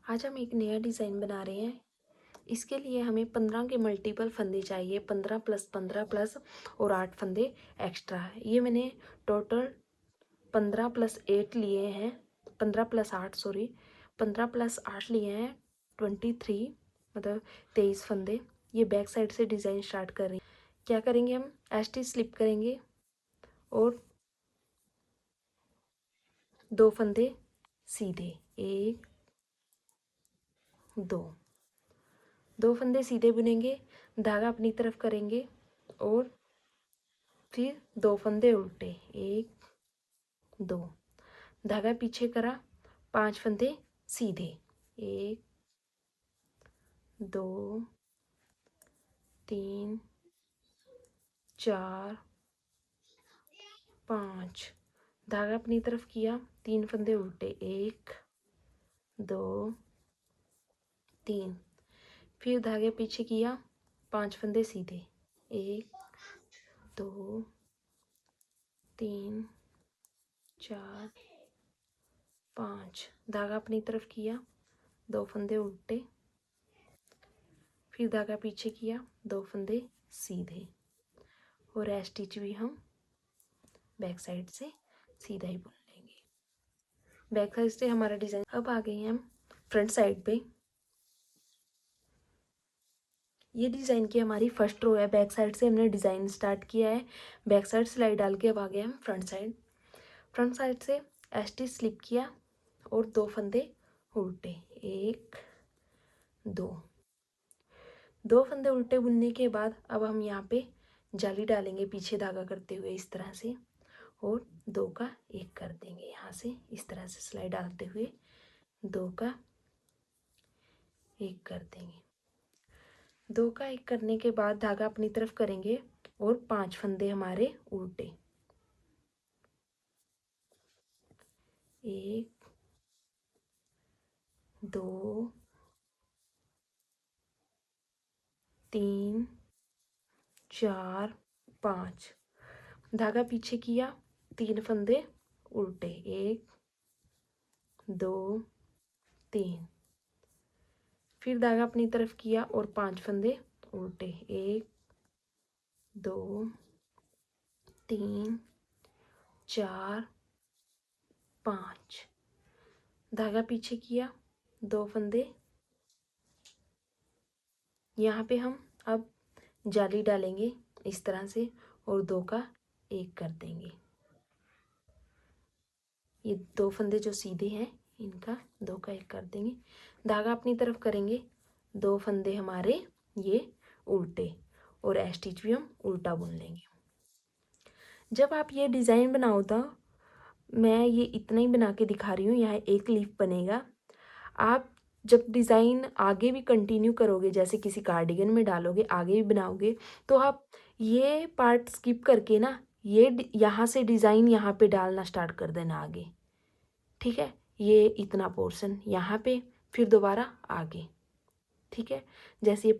आज हम एक नया डिज़ाइन बना रहे हैं। इसके लिए हमें 15 के मल्टीपल फंदे चाहिए, 15 प्लस 15 प्लस और 8 फंदे एक्स्ट्रा। ये मैंने टोटल 15 प्लस 8 लिए हैं, 15 प्लस 8 सॉरी 15 प्लस 8 लिए हैं 23, मतलब 23 फंदे। ये बैक साइड से डिज़ाइन स्टार्ट कर रही हैं। क्या करेंगे हम, एस्टी स्लिप करेंगे और 2 फंदे सीधे, 1 2 फंदे सीधे बुनेंगे, धागा अपनी तरफ करेंगे और फिर 2 फंदे उल्टे, 1 2, धागा पीछे करा, 5 फंदे सीधे, 1 2 3 4 5, धागा अपनी तरफ किया, 3 फंदे उल्टे, 1 2 3, फिर धागे पीछे किया, 5 फंदे सीधे, 1 2 3 4 5, धागा अपनी तरफ किया, 2 फंदे उल्टे, फिर धागा पीछे किया, 2 फंदे सीधे और स्टिच भी हम बैक साइड से सीधा ही बुन लेंगे। बैक साइड से हमारा डिज़ाइन। अब आ गए हैं हम फ्रंट साइड पे। ये डिज़ाइन की हमारी फर्स्ट रो है, बैक साइड से हमने डिज़ाइन स्टार्ट किया है, बैक साइड सिलाई डाल के अब आ गए हम फ्रंट साइड। फ्रंट साइड से स्टिच स्लिप किया और 2 फंदे उल्टे, 1 2 फंदे उल्टे बुनने के बाद अब हम यहाँ पे जाली डालेंगे पीछे धागा करते हुए इस तरह से, और 2 का 1 कर देंगे यहाँ से इस तरह से सिलाई डालते हुए 2 का 1 कर देंगे। 2 का 1 करने के बाद धागा अपनी तरफ करेंगे और 5 फंदे हमारे उल्टे, 1 2 3 4 5, धागा पीछे किया, 3 फंदे उल्टे, 1 2 3, फिर धागा अपनी तरफ किया और 5 फंदे उल्टे, 1 2 3 4 5, धागा पीछे किया, 2 फंदे। यहाँ पे हम अब जाली डालेंगे इस तरह से और 2 का 1 कर देंगे। ये 2 फंदे जो सीधे हैं इनका 2 का 1 कर देंगे, धागा अपनी तरफ करेंगे, 2 फंदे हमारे ये उल्टे और स्टिच भी हम उल्टा बुन लेंगे। जब आप ये डिज़ाइन बनाओ तो मैं ये इतना ही बना के दिखा रही हूँ, यहाँ एक लीफ बनेगा। आप जब डिज़ाइन आगे भी कंटिन्यू करोगे, जैसे किसी कार्डिगन में डालोगे, आगे भी बनाओगे, तो आप ये पार्ट स्किप करके ना ये यहाँ से डिज़ाइन यहाँ पे डालना स्टार्ट कर देना आगे, ठीक है। ये इतना पोर्शन यहाँ पे, फिर दोबारा आगे, ठीक है। जैसे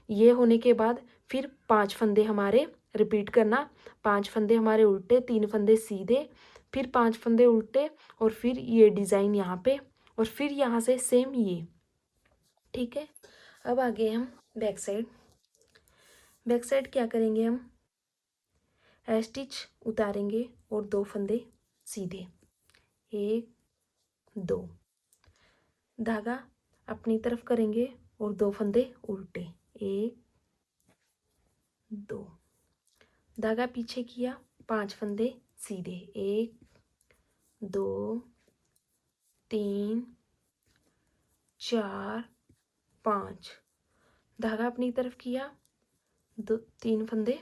ये होने के बाद फिर 5 फंदे हमारे रिपीट करना, 5 फंदे हमारे उल्टे, 3 फंदे सीधे, फिर 5 फंदे उल्टे और फिर ये डिज़ाइन यहाँ पे और फिर यहाँ से सेम ये, ठीक है। अब आगे हम बैक साइड। बैक साइड क्या करेंगे, हम स्टिच उतारेंगे और 2 फंदे सीधे, 1 2, धागा अपनी तरफ करेंगे और 2 फंदे उल्टे, 1 2, धागा पीछे किया, 5 फंदे सीधे, 1 2 3 4 5, धागा अपनी तरफ किया, 3 फंदे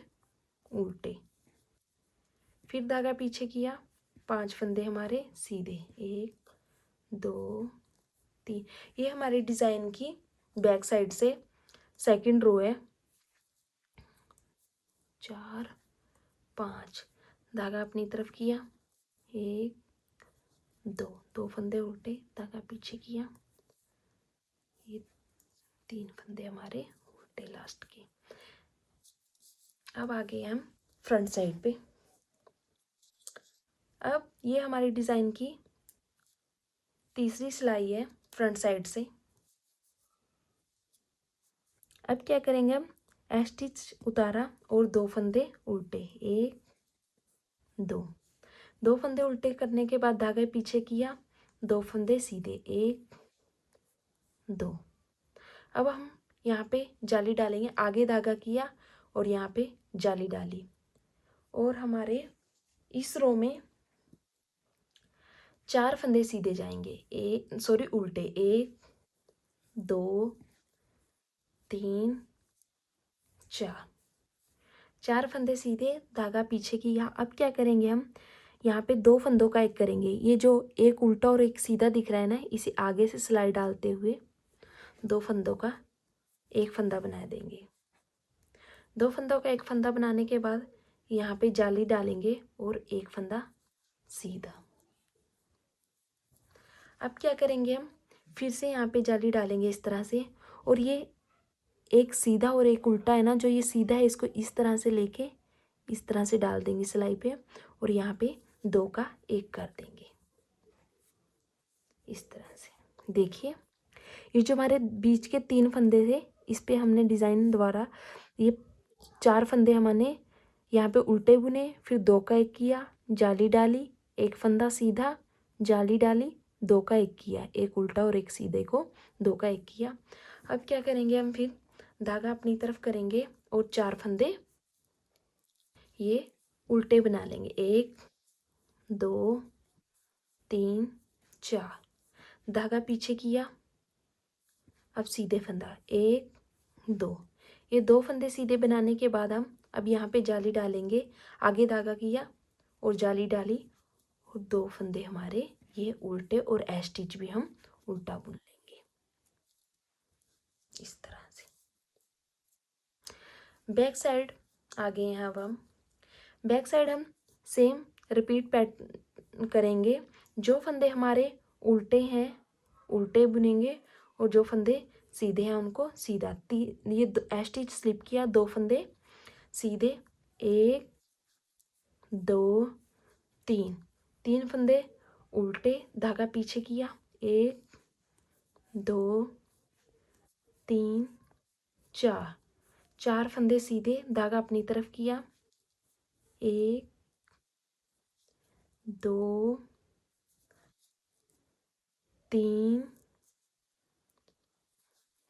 उल्टे, फिर धागा पीछे किया, 5 फंदे हमारे सीधे, 1 2 3। ये हमारे डिज़ाइन की बैक साइड से सेकंड रो है। 4 5, धागा अपनी तरफ किया, 1 2 फंदे उल्टे, धागा पीछे किया, ये 3 फंदे हमारे उल्टे लास्ट के। अब आ गए हम फ्रंट साइड पे। अब ये हमारी डिज़ाइन की तीसरी सिलाई है फ्रंट साइड से। अब क्या करेंगे हम, स्टिच उतारा और 2 फंदे उल्टे, 1 2 फंदे उल्टे करने के बाद धागा पीछे किया, 2 फंदे सीधे, 1 2। अब हम यहाँ पे जाली डालेंगे, आगे धागा किया और यहाँ पे जाली डाली और हमारे इस रो में 4 फंदे सीधे जाएंगे, उल्टे, 1 2 3 4 फंदे सीधे, धागा पीछे किया। अब क्या करेंगे हम, यहाँ पे 2 फंदों का एक करेंगे, ये जो एक उल्टा और एक सीधा दिख रहा है ना, इसे आगे से सिलाई डालते हुए 2 फंदों का एक फंदा बना देंगे। 2 फंदों का एक फंदा बनाने के बाद यहाँ पे जाली डालेंगे और एक फंदा सीधा। अब क्या करेंगे हम, फिर से यहाँ पे जाली डालेंगे इस तरह से, और ये एक सीधा और एक उल्टा है ना, जो ये सीधा है इसको इस तरह से लेके इस तरह से डाल देंगे सिलाई पे, और यहाँ पे 2 का एक कर देंगे इस तरह से। देखिए ये जो हमारे बीच के 3 फंदे थे, इस पे हमने डिज़ाइन द्वारा ये 4 फंदे हमने यहाँ पे उल्टे बुने, फिर 2 का एक किया, जाली डाली, एक फंदा सीधा, जाली डाली, 2 का एक किया, एक उल्टा और एक सीधे को 2 का एक किया। अब क्या करेंगे हम, फिर धागा अपनी तरफ करेंगे और 4 फंदे ये उल्टे बना लेंगे, 1 2 3 4, धागा पीछे किया, अब सीधे फंदा, 1 2, ये 2 फंदे सीधे बनाने के बाद हम अब यहाँ पे जाली डालेंगे, आगे धागा किया और जाली डाली और 2 फंदे हमारे ये उल्टे, और स्टिच भी हम उल्टा बुन लेंगे इस तरह से। बैक साइड आ गए हैं। अब हम बैक साइड हम सेम रिपीट पैटर्न करेंगे, जो फंदे हमारे उल्टे हैं उल्टे बुनेंगे, और जो फंदे सीधे हैं उनको सीधा। ये स्टिच स्लिप किया, 2 फंदे सीधे, 1 2 3 फंदे उल्टे, धागा पीछे किया, 1 2 3 4 फंदे सीधे, धागा अपनी तरफ किया, 1 2 3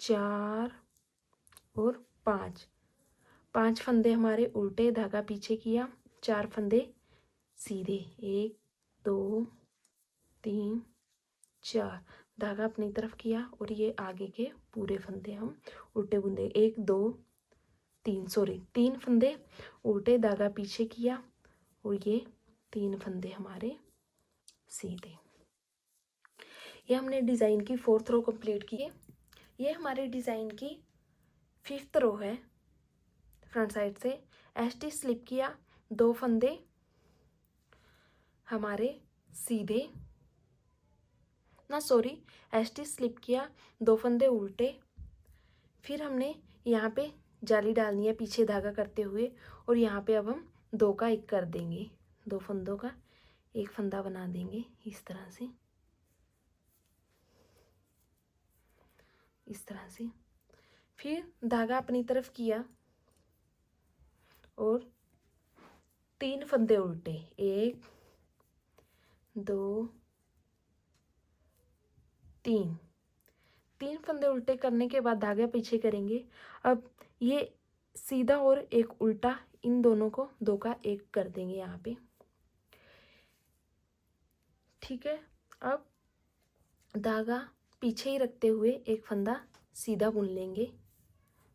4 और 5 फंदे हमारे उल्टे, धागा पीछे किया, 4 फंदे सीधे, 1 2 3 4, धागा अपनी तरफ किया, और ये आगे के पूरे फंदे हम उल्टे बुनते, 1 2 3 फंदे उल्टे, धागा पीछे किया, और ये 3 फंदे हमारे सीधे। ये हमने डिज़ाइन की 4th रो कंप्लीट की है। ये हमारे डिज़ाइन की 5th रो है। फ्रंट साइड से स्टिच स्लिप किया, 2 फंदे हमारे सीधे, स्टिच स्लिप किया, 2 फंदे उल्टे, फिर हमने यहाँ पे जाली डालनी है पीछे धागा करते हुए, और यहाँ पे अब हम 2 का एक कर देंगे, 2 फंदों का एक फंदा बना देंगे इस तरह से, इस तरह से। फिर धागा अपनी तरफ किया और 3 फंदे उल्टे, 1 2 3 फंदे उल्टे करने के बाद धागा पीछे करेंगे। अब ये सीधा और एक उल्टा, इन दोनों को 2 का एक कर देंगे यहाँ पे, ठीक है। अब धागा पीछे ही रखते हुए एक फंदा सीधा बुन लेंगे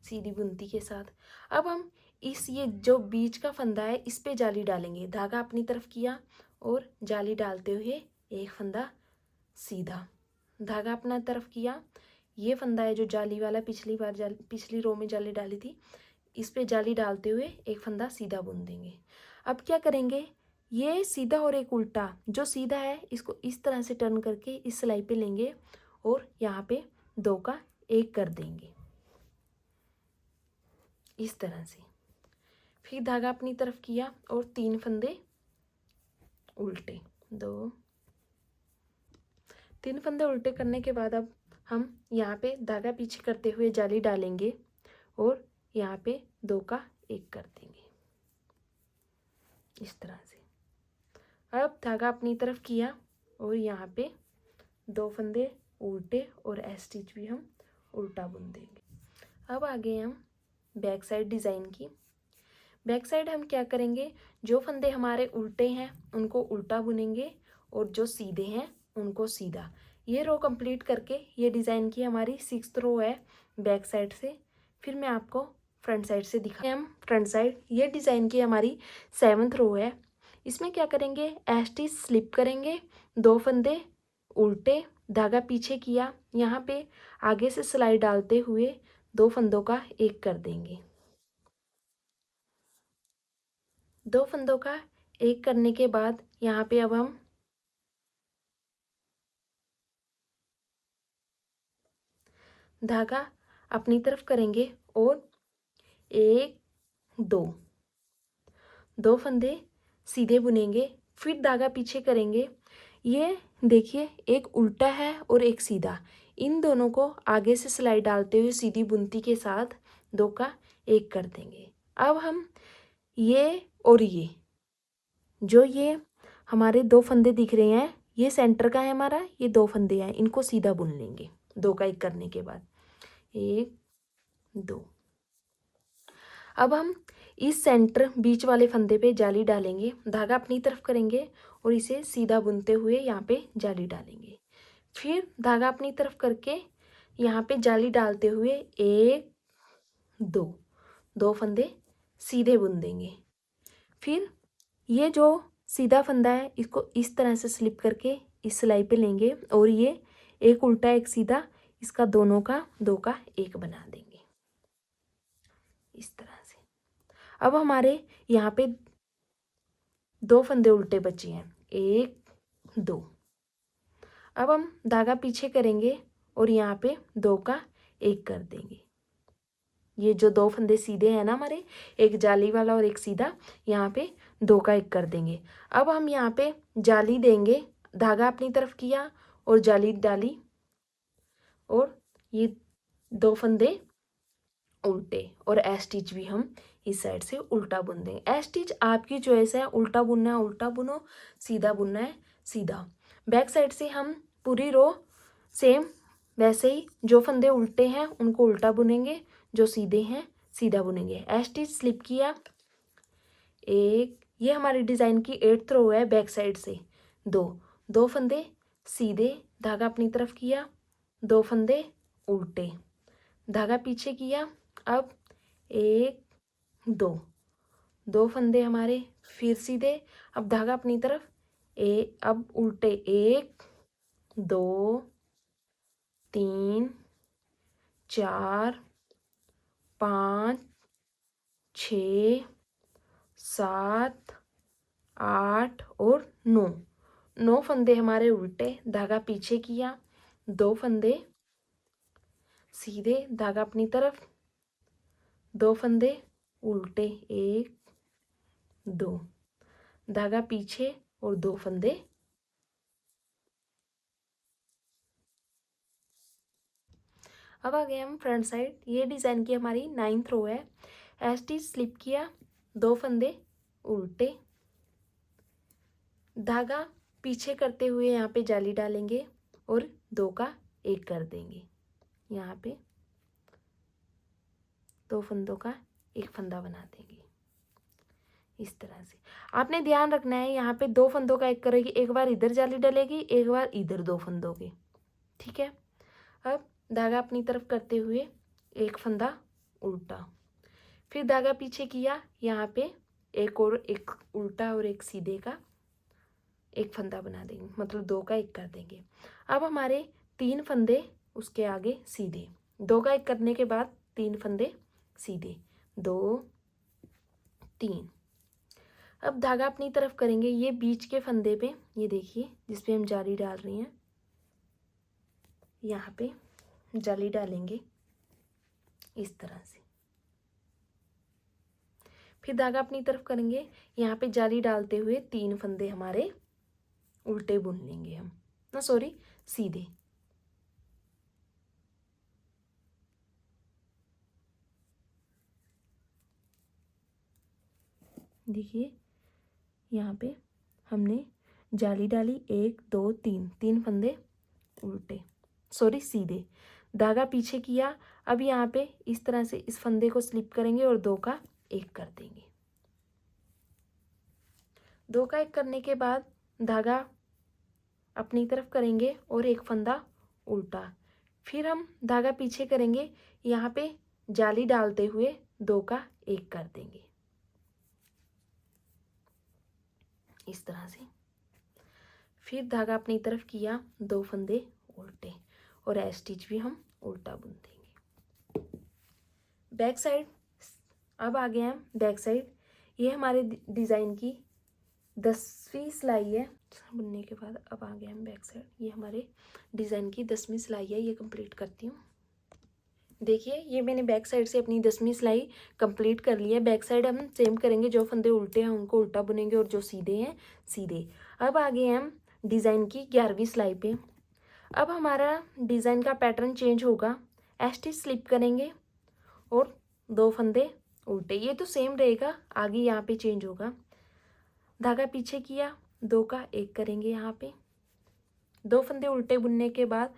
सीधी बुनती के साथ। अब हम ये जो बीच का फंदा है इस पे जाली डालेंगे, धागा अपनी तरफ किया और जाली डालते हुए एक फंदा सीधा, धागा अपना तरफ किया, ये फंदा है जो जाली वाला, पिछली रो में जाली डाली थी, इस पे जाली डालते हुए एक फंदा सीधा बुन देंगे। अब क्या करेंगे, ये सीधा और एक उल्टा, जो सीधा है इसको इस तरह से टर्न करके इस सिलाई पे लेंगे और यहाँ पे 2 का एक कर देंगे इस तरह से। फिर धागा अपनी तरफ किया और 3 फंदे उल्टे, 3 फंदे उल्टे करने के बाद अब हम यहाँ पे धागा पीछे करते हुए जाली डालेंगे और यहाँ पे 2 का 1 कर देंगे इस तरह से। अब धागा अपनी तरफ किया और यहाँ पे 2 फंदे उल्टे और एस स्टिच भी हम उल्टा बुन देंगे। अब आगे हम बैक साइड डिज़ाइन की। बैक साइड हम क्या करेंगे, जो फंदे हमारे उल्टे हैं उनको उल्टा बुनेंगे और जो सीधे हैं उनको सीधा। ये रो कंप्लीट करके ये डिज़ाइन की हमारी 6th रो है बैक साइड से। फिर मैं आपको फ्रंट साइड से दिखा। हम फ्रंट साइड ये डिज़ाइन की हमारी 7th रो है। इसमें क्या करेंगे, एस स्टिच स्लिप करेंगे, 2 फंदे उल्टे, धागा पीछे किया, यहाँ पे आगे से सिलाई डालते हुए 2 फंदों का 1 कर देंगे। 2 फंदों का 1 करने के बाद यहाँ पे अब हम धागा अपनी तरफ करेंगे और 1 2 फंदे सीधे बुनेंगे, फिर धागा पीछे करेंगे। ये देखिए एक उल्टा है और एक सीधा, इन दोनों को आगे से सिलाई डालते हुए सीधी बुनती के साथ 2 का 1 कर देंगे। अब हम ये और ये हमारे 2 फंदे दिख रहे हैं, ये सेंटर का है हमारा, ये 2 फंदे हैं, इनको सीधा बुन लेंगे 2 का 1 करने के बाद 1 2। अब हम इस सेंटर बीच वाले फंदे पे जाली डालेंगे, धागा अपनी तरफ करेंगे और इसे सीधा बुनते हुए यहाँ पे जाली डालेंगे। फिर धागा अपनी तरफ करके यहाँ पे जाली डालते हुए 1 2 फंदे सीधे बुन देंगे। फिर ये जो सीधा फंदा है इसको इस तरह से स्लिप करके इस सिलाई पे लेंगे और ये एक उल्टा एक सीधा, इसका दोनों का 2 का 1 बना देंगे इस तरह से। अब हमारे यहाँ पे 2 फंदे उल्टे बचे हैं, 1 2। अब हम धागा पीछे करेंगे और यहाँ पे 2 का 1 कर देंगे। ये जो 2 फंदे सीधे हैं ना हमारे, एक जाली वाला और एक सीधा, यहाँ पे 2 का 1 कर देंगे। अब हम यहाँ पे जाली देंगे, धागा अपनी तरफ किया और जाली डाली और ये 2 फंदे उल्टे और एस स्टिच भी हम इस साइड से उल्टा बुन देंगे। एस स्टिच आपकी चॉइस है, उल्टा बुनना है उल्टा बुनो, सीधा बुनना है सीधा। बैक साइड से हम पूरी रो सेम वैसे ही, जो फंदे उल्टे हैं उनको उल्टा बुनेंगे, जो सीधे हैं सीधा बुनेंगे। एस स्टिच स्लिप किया 1, ये हमारी डिज़ाइन की 8th रो है बैक साइड से। 2 फंदे सीधे, धागा अपनी तरफ किया, 2 फंदे उल्टे, धागा पीछे किया। अब 1 2 फंदे हमारे फिर सीधे, अब धागा अपनी तरफ, अब उल्टे 1 2 3 4 5 6 7 8 और 9 फंदे हमारे उल्टे, धागा पीछे किया, 2 फंदे सीधे, धागा अपनी तरफ, 2 फंदे उल्टे 1 2, धागा पीछे और 2 फंदे। अब आ गए हम फ्रंट साइड। ये डिज़ाइन की हमारी 9th रो है। एस स्टिच स्लिप किया, 2 फंदे उल्टे, धागा पीछे करते हुए यहाँ पे जाली डालेंगे और 2 का 1 कर देंगे। यहाँ पे 2 फंदों का 1 फंदा बना देंगे इस तरह से। आपने ध्यान रखना है यहाँ पे 2 फंदों का 1 करेगी, एक बार इधर जाली डलेगी, एक बार इधर 2 फंदों के, ठीक है। अब धागा अपनी तरफ करते हुए 1 फंदा उल्टा, फिर धागा पीछे किया, यहाँ पे एक और एक उल्टा और एक सीधे का 1 फंदा बना देंगे, मतलब 2 का 1 कर देंगे। अब हमारे 3 फंदे उसके आगे सीधे, 2 का 1 करने के बाद 3 फंदे सीधे, 2 3। अब धागा अपनी तरफ करेंगे, ये बीच के फंदे पे, ये देखिए जिस पे हम जाली डाल रही हैं, यहाँ पे जाली डालेंगे इस तरह से। फिर धागा अपनी तरफ करेंगे, यहाँ पे जाली डालते हुए 3 फंदे हमारे उल्टे बुन लेंगे हम, ना सॉरी सीधे। देखिए यहाँ पे हमने जाली डाली, 1 2 3, 3 फंदे उल्टे, सॉरी सीधे, धागा पीछे किया। अब यहाँ पे इस तरह से इस फंदे को स्लिप करेंगे और 2 का 1 कर देंगे। 2 का 1 करने के बाद धागा अपनी तरफ करेंगे और एक फंदा उल्टा, फिर हम धागा पीछे करेंगे, यहाँ पे जाली डालते हुए 2 का 1 कर देंगे इस तरह से। फिर धागा अपनी तरफ किया, 2 फंदे उल्टे और ए स्टिच भी हम उल्टा बुन देंगे। बैक साइड, अब आ गए हम बैक साइड। ये हमारे डिज़ाइन की 10वीं सिलाई है। बुनने के बाद अब आ गए हम बैक साइड। ये हमारे डिज़ाइन की 10वीं सिलाई है, ये कंप्लीट करती हूँ। देखिए ये मैंने बैक साइड से अपनी 10वीं सिलाई कंप्लीट कर ली है। बैक साइड हम सेम करेंगे, जो फंदे उल्टे हैं उनको उल्टा बुनेंगे और जो सीधे हैं सीधे। अब आ गए हम डिज़ाइन की 11वीं सिलाई पे। अब हमारा डिज़ाइन का पैटर्न चेंज होगा। स्टिच स्लिप करेंगे और 2 फंदे उल्टे, ये तो सेम रहेगा, आगे यहाँ पे चेंज होगा। धागा पीछे किया, 2 का 1 करेंगे, यहाँ पे 2 फंदे उल्टे बुनने के बाद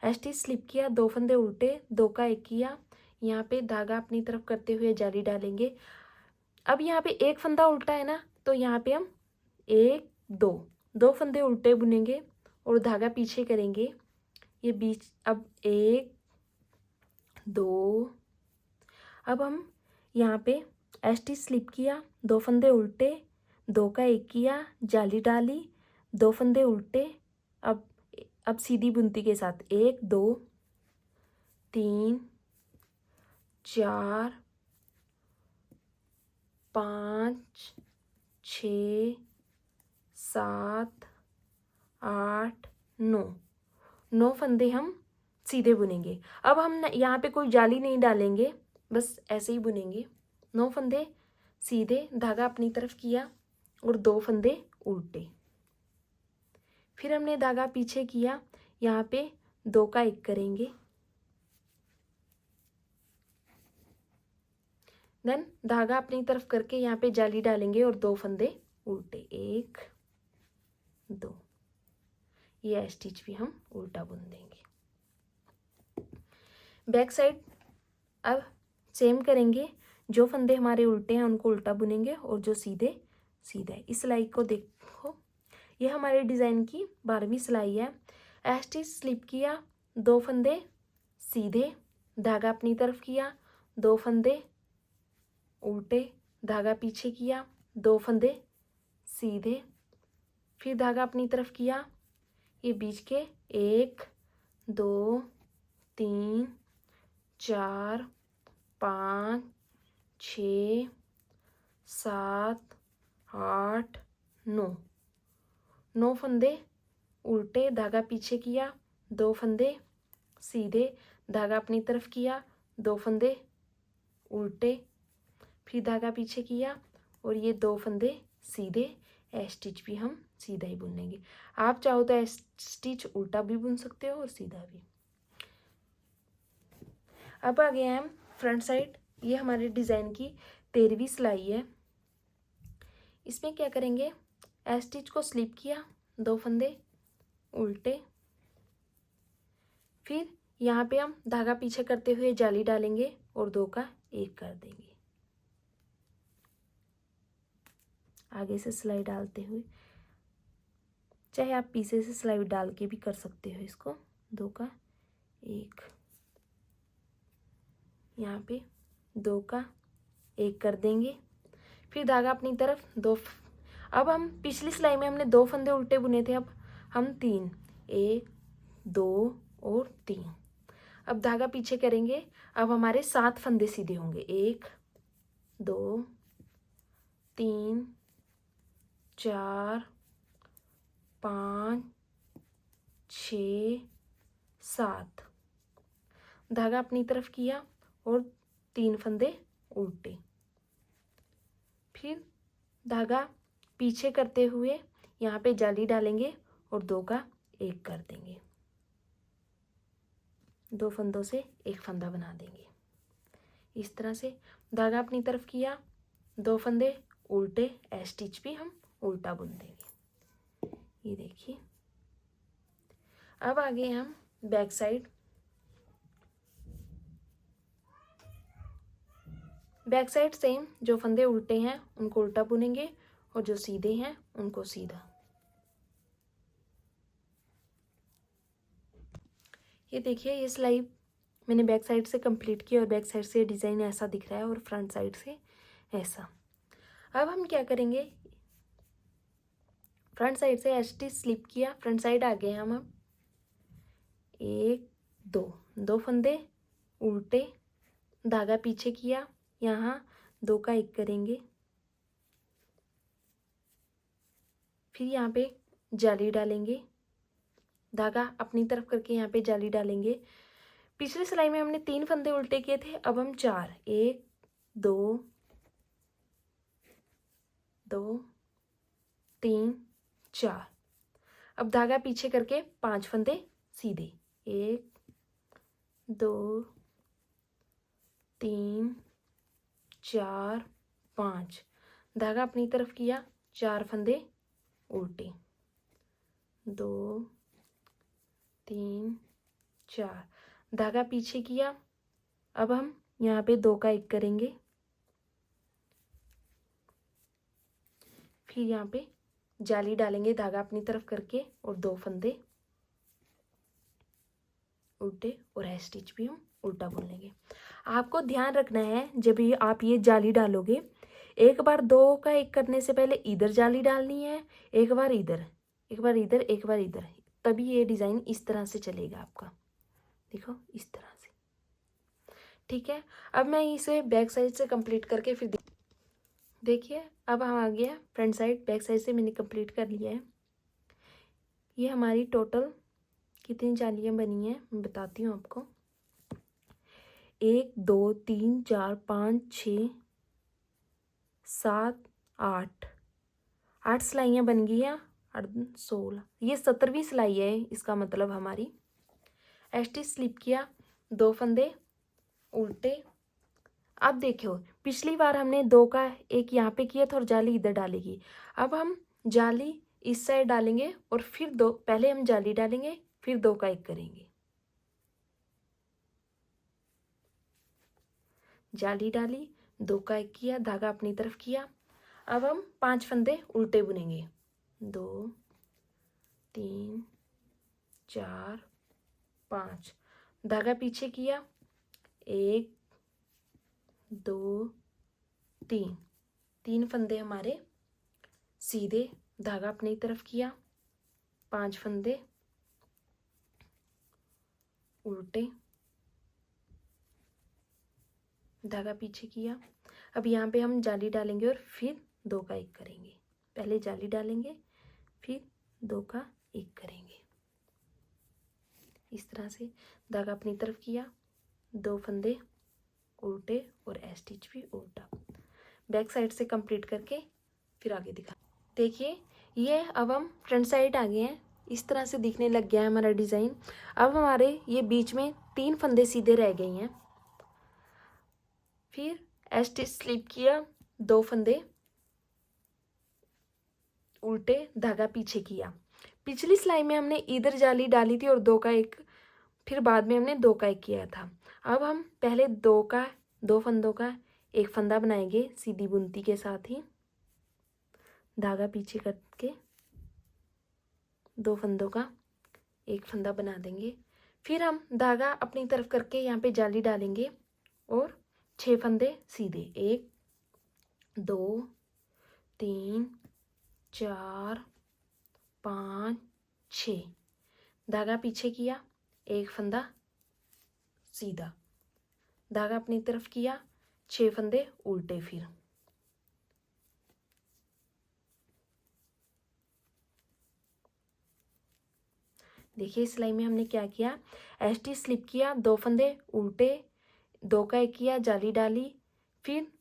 स्टिच स्लिप किया, 2 फंदे उल्टे, 2 का 1 किया, यहाँ पे धागा अपनी तरफ करते हुए जाली डालेंगे। अब यहाँ पे एक फंदा उल्टा है ना, तो यहाँ पे हम 1 2 फंदे उल्टे बुनेंगे और धागा पीछे करेंगे, ये बीच, अब 1 2, अब हम यहाँ पे स्टिच स्लिप किया, 2 फंदे उल्टे, 2 का 1 किया, जाली डाली, 2 फंदे उल्टे, अब सीधी बुनती के साथ 1 2 3 4 5 6 7 8 9 फंदे हम सीधे बुनेंगे। अब हम यहाँ पे कोई जाली नहीं डालेंगे, बस ऐसे ही बुनेंगे। 9 फंदे सीधे, धागा अपनी तरफ किया और 2 फंदे उल्टे, फिर हमने धागा पीछे किया, यहाँ पे 2 का 1 करेंगे, देन धागा अपनी तरफ करके यहाँ पे जाली डालेंगे और 2 फंदे उल्टे, 1 2, ये स्टिच भी हम उल्टा बुन देंगे। बैक साइड अब सेम करेंगे, जो फंदे हमारे उल्टे हैं उनको उल्टा बुनेंगे और जो सीधे सीधा। इस सिलाई को देखो, ये हमारे डिज़ाइन की 12वीं सिलाई है। स्टिच स्लिप किया, 2 फंदे सीधे, धागा अपनी तरफ किया, 2 फंदे उल्टे, धागा पीछे किया, 2 फंदे सीधे, फिर धागा अपनी तरफ किया, ये बीच के 1 2 3 4 5 6 7 8 9 फंदे उल्टे, धागा पीछे किया, 2 फंदे सीधे, धागा अपनी तरफ किया, 2 फंदे उल्टे, फिर धागा पीछे किया और ये 2 फंदे सीधे। स्टिच भी हम सीधा ही बुनेंगे। आप चाहो तो स्टिच उल्टा भी बुन सकते हो और सीधा भी। अब आ गए हम फ्रंट साइड। ये हमारे डिज़ाइन की 13वीं सिलाई है। इसमें क्या करेंगे, स्टिच को स्लिप किया, 2 फंदे उल्टे, फिर यहाँ पे हम धागा पीछे करते हुए जाली डालेंगे और 2 का 1 कर देंगे, आगे से सिलाई डालते हुए, चाहे आप पीछे से सिलाई डाल के भी कर सकते हो इसको। 2 का 1, यहाँ पे 2 का 1 कर देंगे, फिर धागा अपनी तरफ 2। अब हम पिछली सिलाई में हमने 2 फंदे उल्टे बुने थे, अब हम 3, 1 2 और 3। अब धागा पीछे करेंगे, अब हमारे 7 फंदे सीधे होंगे, 1 2 3 4 5 6 7, धागा अपनी तरफ किया और 3 फंदे उल्टे, फिर धागा पीछे करते हुए यहाँ पे जाली डालेंगे और 2 का 1 कर देंगे, 2 फंदों से 1 फंदा बना देंगे। इस तरह से धागा अपनी तरफ किया, 2 फंदे उल्टे स्टिच भी हम उल्टा बुन देंगे। ये देखिए। अब आगे हम back side. Back side same, जो फंदे उल्टे हैं उनको उल्टा बुनेंगे और जो सीधे हैं उनको सीधा। ये देखिए, ये सिलाई मैंने बैक साइड से कंप्लीट की और बैक साइड से डिज़ाइन ऐसा दिख रहा है और फ्रंट साइड से ऐसा। अब हम क्या करेंगे, फ्रंट साइड से स्टिच स्लिप किया, फ्रंट साइड आ गए हम। अब 1 2 फंदे उल्टे, धागा पीछे किया, यहाँ 2 का 1 करेंगे, फिर यहाँ पे जाली डालेंगे, धागा अपनी तरफ करके यहाँ पे जाली डालेंगे। पिछली सिलाई में हमने 3 फंदे उल्टे किए थे, अब हम 4, 1 2 2 3 4। अब धागा पीछे करके 5 फंदे सीधे, 1 2 3 4 5। धागा अपनी तरफ किया, 4 फंदे उल्टे, 2 3 4। धागा पीछे किया। अब हम यहाँ पे 2 का 1 करेंगे, फिर यहाँ पे जाली डालेंगे धागा अपनी तरफ करके और 2 फंदे उल्टे और स्टिच भी हम उल्टा बुन लेंगे। आपको ध्यान रखना है, जब ये आप ये जाली डालोगे, एक बार 2 का 1 करने से पहले इधर जाली डालनी है, एक बार इधर, एक बार इधर, एक बार इधर, तभी ये डिज़ाइन इस तरह से चलेगा आपका। देखो इस तरह से, ठीक है। अब मैं इसे बैक साइड से कंप्लीट करके फिर देखिए। अब हम आ गया फ्रंट साइड, बैक साइड से मैंने कंप्लीट कर लिया है। ये हमारी टोटल कितनी जालियाँ बनी हैं मैं बताती हूँ आपको। 1 2 3 4 5 6 7 8 सिलाइयाँ बन गई हैं, 16। ये 17वीं सिलाई है इसका मतलब हमारी। स्टिच स्लिप किया, 2 फंदे उल्टे। अब देखो, पिछली बार हमने 2 का 1 यहाँ पे किया था और जाली इधर डालेगी। अब हम जाली इस साइड डालेंगे और फिर 2, पहले हम जाली डालेंगे फिर 2 का 1 करेंगे। जाली डाली, 2 का 1 किया, धागा अपनी तरफ किया। अब हम 5 फंदे उल्टे बुनेंगे, 2 3 4 5। धागा पीछे किया, 1 2 3 फंदे हमारे सीधे, धागा अपनी तरफ किया, 5 फंदे उल्टे, धागा पीछे किया। अब यहाँ पे हम जाली डालेंगे और फिर 2 का 1 करेंगे। पहले जाली डालेंगे फिर 2 का 1 करेंगे। इस तरह से धागा अपनी तरफ किया, 2 फंदे उल्टे और स्टिच भी उल्टा। बैक साइड से कंप्लीट करके फिर आगे दिखा। देखिए, ये अब हम फ्रंट साइड आ गए हैं, इस तरह से दिखने लग गया है हमारा डिज़ाइन। अब हमारे ये बीच में 3 फंदे सीधे रह गए हैं। फिर स्टिच स्लिप किया, 2 फंदे उल्टे, धागा पीछे किया। पिछली सिलाई में हमने इधर जाली डाली थी और 2 का 1, फिर बाद में हमने 2 का 1 किया था। अब हम पहले 2 फंदों का 1 फंदा बनाएंगे सीधी बुनती के साथ ही, धागा पीछे करके 2 फंदों का 1 फंदा बना देंगे। फिर हम धागा अपनी तरफ करके यहाँ पे जाली डालेंगे और 6 फंदे सीधे, 1 2 3 4 5 6। धागा पीछे किया, 1 फंदा सीधा, धागा अपनी तरफ किया, 6 फंदे उल्टे। फिर देखिए, सिलाई में हमने क्या किया, स्टिच स्लिप किया, 2 फंदे उल्टे, 2 का 1 किया, जाली डाली, फिर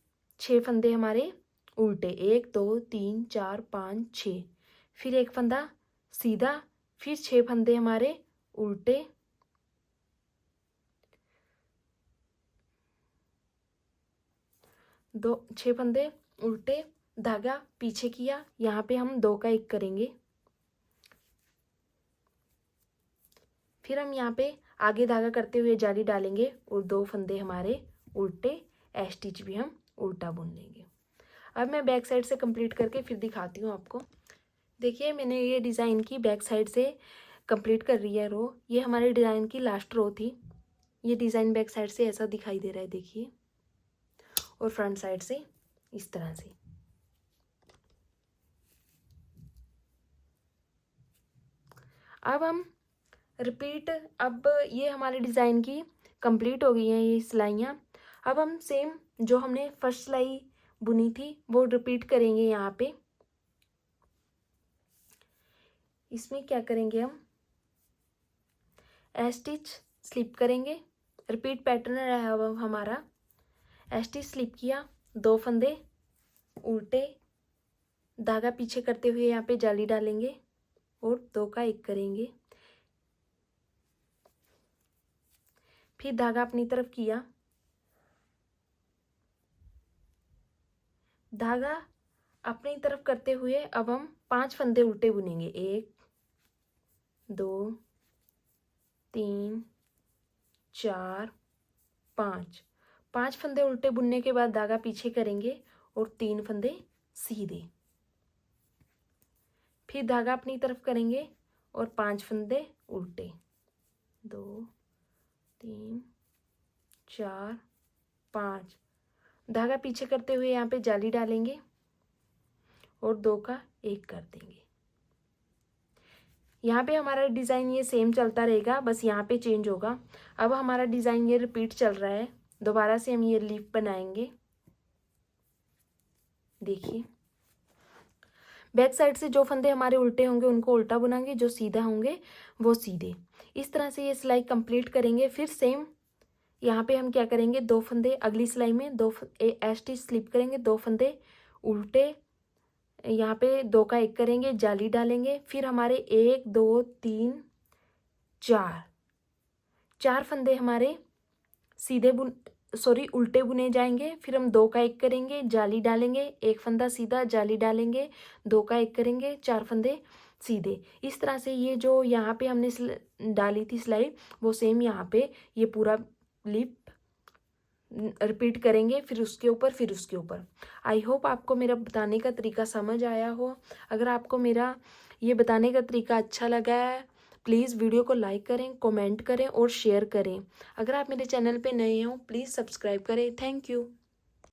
6 फंदे हमारे उल्टे, 1 2 3 4 5 6। फिर 1 फंदा सीधा, फिर 6 फंदे हमारे उल्टे, 6 फंदे उल्टे, धागा पीछे किया, यहाँ पे हम 2 का 1 करेंगे, फिर हम यहाँ पे आगे धागा करते हुए जाली डालेंगे और 2 फंदे हमारे उल्टे, स्टिच भी हम उल्टा बुन लेंगे। अब मैं बैक साइड से कंप्लीट करके फिर दिखाती हूँ आपको। देखिए मैंने ये डिज़ाइन की बैक साइड से कंप्लीट कर रही है रो। ये हमारे डिज़ाइन की लास्ट रो थी। ये डिज़ाइन बैक साइड से ऐसा दिखाई दे रहा है, देखिए, और फ्रंट साइड से इस तरह से। अब हम रिपीट, अब ये हमारे डिज़ाइन की कंप्लीट हो गई हैं ये सिलाइयाँ। अब हम सेम जो हमने फर्स्ट सिलाई बुनी थी वो रिपीट करेंगे। यहाँ पे इसमें क्या करेंगे, हम स्टिच स्लिप करेंगे। रिपीट पैटर्न रहा अब हमारा। स्टिच स्लिप किया, 2 फंदे उल्टे, धागा पीछे करते हुए यहाँ पे जाली डालेंगे और 2 का 1 करेंगे, फिर धागा अपनी तरफ किया, धागा अपनी तरफ करते हुए अब हम 5 फंदे उल्टे बुनेंगे। 1 2 3 4 5 फंदे उल्टे बुनने के बाद धागा पीछे करेंगे और 3 फंदे सीधे, फिर धागा अपनी तरफ करेंगे और 5 फंदे उल्टे, 2 3 4 5, धागा पीछे करते हुए यहाँ पे जाली डालेंगे और 2 का 1 कर देंगे। यहाँ पे हमारा डिज़ाइन ये सेम चलता रहेगा, बस यहाँ पे चेंज होगा। अब हमारा डिज़ाइन ये रिपीट चल रहा है, दोबारा से हम ये लीफ बनाएंगे। देखिए बैक साइड से जो फंदे हमारे उल्टे होंगे उनको उल्टा बुनाएंगे, जो सीधा होंगे वो सीधे। इस तरह से ये सिलाई कंप्लीट करेंगे। फिर सेम यहाँ पे हम क्या करेंगे, 2 फंदे अगली सिलाई में 2 स्टिच स्लिप करेंगे, 2 फंदे उल्टे, यहाँ पे 2 का 1 करेंगे, जाली डालेंगे, फिर हमारे 1 2 3 4 फंदे हमारे सीधे उल्टे बुने जाएंगे। फिर हम 2 का 1 करेंगे, जाली डालेंगे, 1 फंदा सीधा, जाली डालेंगे, 2 का 1 करेंगे, 4 फंदे सीधे। इस तरह से ये जो यहाँ पे हमने डाली थी सिलाई वो सेम यहाँ पे ये पूरा लिप रिपीट करेंगे, फिर उसके ऊपर, फिर उसके ऊपर। आई होप आपको मेरा बताने का तरीका समझ आया हो। अगर आपको मेरा ये बताने का तरीका अच्छा लगा है प्लीज़ वीडियो को लाइक करें, कमेंट करें और शेयर करें। अगर आप मेरे चैनल पे नए हो प्लीज़ सब्सक्राइब करें। Thank you.